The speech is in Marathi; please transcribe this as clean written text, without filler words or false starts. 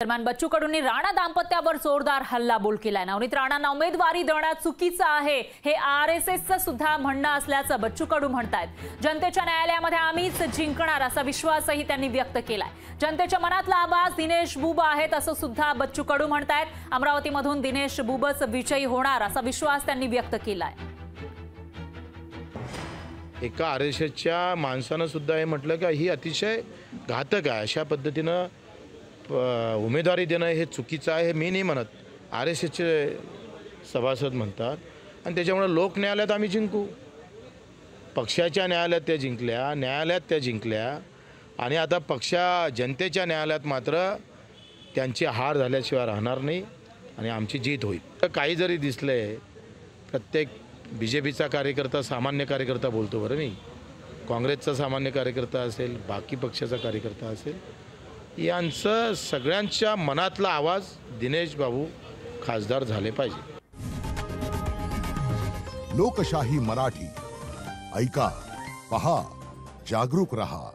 दरम्यान बच्चू कडूंनी राणा दाम्पत्यावर जोरदार हल्लाबोल केलाय। नवनीत राणांना उमेदवारी देणं चुकीचं आहे हे आरएसएसचं सुद्धा म्हणणं असल्याचं बच्चू कडू म्हणतायत। जनतेच्या न्यायालयामध्ये आम्हीच जिंकणार असा विश्वासही त्यांनी व्यक्त केलाय। जनतेच्या मनातला आवाज दिनेश बुबा आहेत असं सुद्धा बच्चू कडू म्हणतायत। अमरावतीमधून दिनेश बुबच विजयी होणार असा विश्वास त्यांनी व्यक्त केलाय। एका आरएसएसच्या माणसानं सुद्धा हे म्हटलं की ही अतिशय घातक आहे, अशा पद्धतीनं उमेदवारी देणं हे चुकीचं आहे हे मी नाही म्हणत, आरएसएसचे सभासद म्हणतात। आणि त्याच्यामुळे लोक न्यायालयात आम्ही जिंकू, पक्षाच्या न्यायालयात त्या जिंकल्या, न्यायालयात त्या जिंकल्या आणि आता जनतेच्या न्यायालयात मात्र त्यांची हार झाल्याशिवाय राहणार नाही आणि आमची जीत होईल। काही जरी दिसले, प्रत्येक बीजेपीचा कार्यकर्ता सामान्य कार्यकर्ता बोलतो बरं, नाही काँग्रेसचा सामान्य कार्यकर्ता असेल, बाकी पक्षाचा कार्यकर्ता असेल, यांचं सगळ्यांच्या मनातला आवाज दिनेश बाबू खासदार झाले पाहिजे। लोकशाही मराठी ऐका, पहा, जागरूक रहा।